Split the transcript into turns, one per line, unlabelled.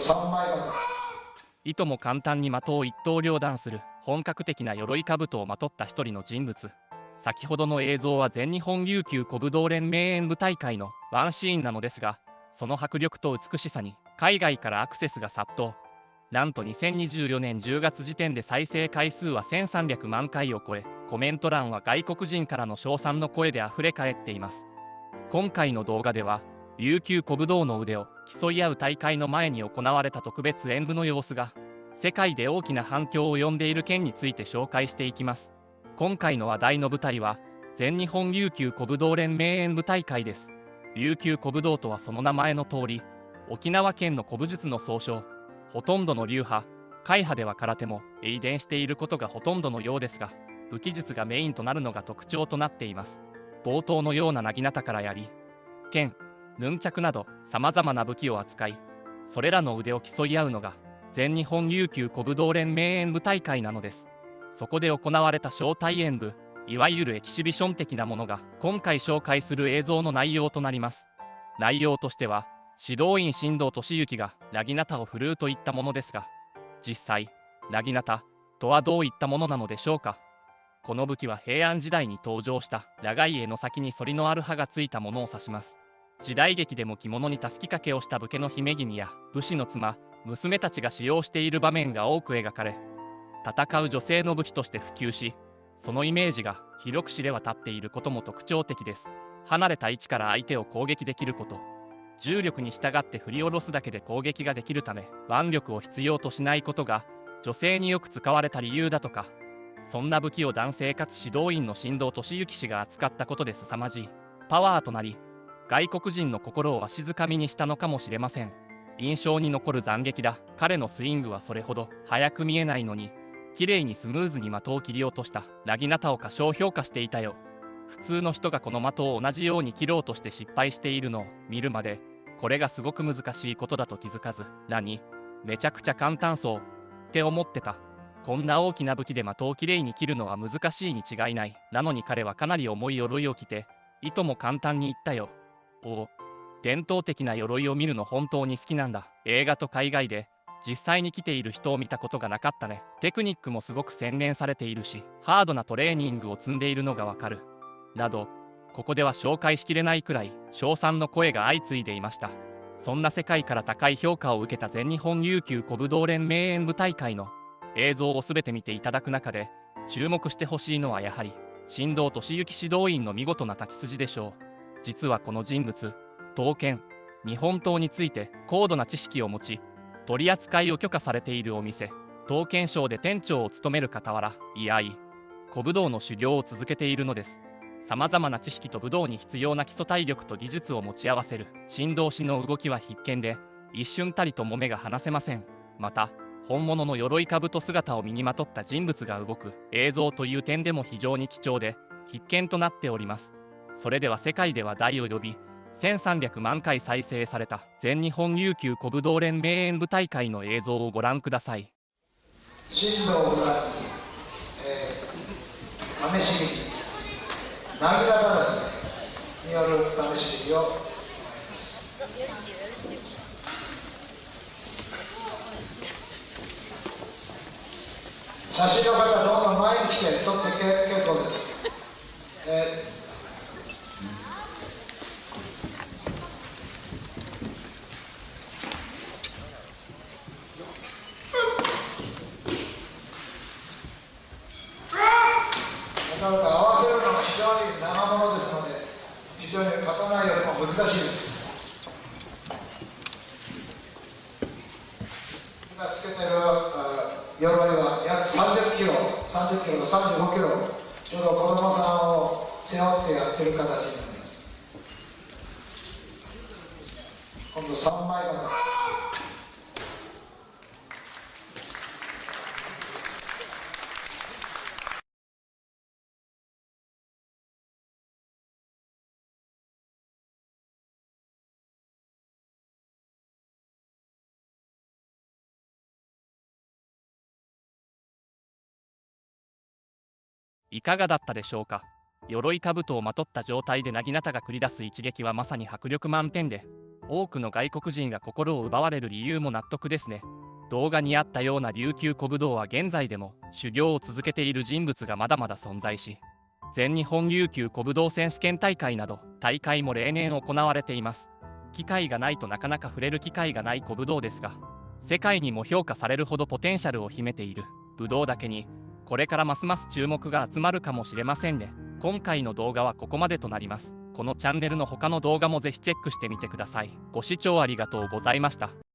3枚技。
いとも簡単に的を一刀両断する本格的な鎧兜をまとった一人の人物。先ほどの映像は全日本琉球古武道連盟演舞大会のワンシーンなのですが、その迫力と美しさに海外からアクセスが殺到。なんと2024年10月時点で再生回数は1300万回を超え、コメント欄は外国人からの称賛の声であふれ返っています。今回の動画では琉球古武道の腕を競い合う大会の前に行われた特別演舞の様子が世界で大きな反響を呼んでいる件について紹介していきます。今回の話題の舞台は全日本琉球古武道連盟演舞大会です。琉球古武道とはその名前の通り、沖縄県の古武術の総称。ほとんどの流派、会派では空手も遺伝していることがほとんどのようですが、武器術がメインとなるのが特徴となっています。冒頭のような薙刀から槍、剣、ヌンチャクなどさまざまな武器を扱い、それらの腕を競い合うのが全日本琉球古武道連盟演舞大会なのです。そこで行われた招待演舞、いわゆるエキシビション的なものが今回紹介する映像の内容となります。内容としては指導員新藤俊之が薙刀を振るうといったものですが、実際薙刀とはどういったものなのでしょうか。この武器は平安時代に登場した長い柄の先に反りのある刃がついたものを指します。時代劇でも着物にたすき掛けをした武家の姫君や武士の妻、娘たちが使用している場面が多く描かれ、戦う女性の武器として普及し、そのイメージが広く知れ渡っていることも特徴的です。離れた位置から相手を攻撃できること、重力に従って振り下ろすだけで攻撃ができるため腕力を必要としないことが女性によく使われた理由だとか。そんな武器を男性かつ指導員の新藤俊之氏が扱ったことで凄まじいパワーとなり、外国人の心をわしづかみにしたのかもしれません。印象に残る斬撃だ。彼のスイングはそれほど速く見えないのに、綺麗にスムーズに的を切り落とした薙刀を過小評価していたよ。普通の人がこの的を同じように切ろうとして失敗しているのを見るまで、これがすごく難しいことだと気づかず、めちゃくちゃ簡単そうって思ってた。こんな大きな武器で的をきれいに切るのは難しいに違いない。なのに彼はかなり重い鎧を着て、いとも簡単に言ったよ。おお、伝統的な鎧を見るの本当に好きなんだ。映画と海外で実際に着ている人を見たことがなかったね。テクニックもすごく洗練されているし、ハードなトレーニングを積んでいるのがわかる。など、ここでは紹介しきれないくらい称賛の声が相次いでいました。そんな世界から高い評価を受けた全日本琉球古武道連盟演舞大会の映像を全て見ていただく中で注目してほしいのはやはり新藤俊之指導員の見事な太刀筋でしょう。実はこの人物、刀剣、日本刀について高度な知識を持ち、取り扱いを許可されているお店、刀剣商で店長を務める傍ら、古武道の修行を続けているのです。さまざまな知識と武道に必要な基礎体力と技術を持ち合わせる新藤氏の動きは必見で、一瞬たりとも目が離せません。また本物の鎧兜姿を身にまとった人物が動く映像という点でも非常に貴重で必見となっております。それでは世界で話題を呼び1300万回再生された全日本琉球古武道連盟演舞大会の映像をご覧ください。
新藤が、試し撃ち、薙刀ですね、による試し撃ちを写真の方どんどん前に来て撮って結構です。なかなか合わせるのが非常に長物ですので、非常に刀よりも難しいです。今つけてる鎧は約30キロ、30キロ、35キロ、ちょうど子供さんを背負ってやってる形になります。今度3枚技。
いかがだったでしょうか。鎧兜をまとった状態で薙刀が繰り出す一撃はまさに迫力満点で、多くの外国人が心を奪われる理由も納得ですね。動画にあったような琉球古武道は現在でも修行を続けている人物がまだまだ存在し、全日本琉球古武道選手権大会など大会も例年行われています。機会がないとなかなか触れる機会がない古武道ですが、世界にも評価されるほどポテンシャルを秘めている武道だけに、これからますます注目が集まるかもしれませんね。今回の動画はここまでとなります。このチャンネルの他の動画もぜひチェックしてみてください。ご視聴ありがとうございました。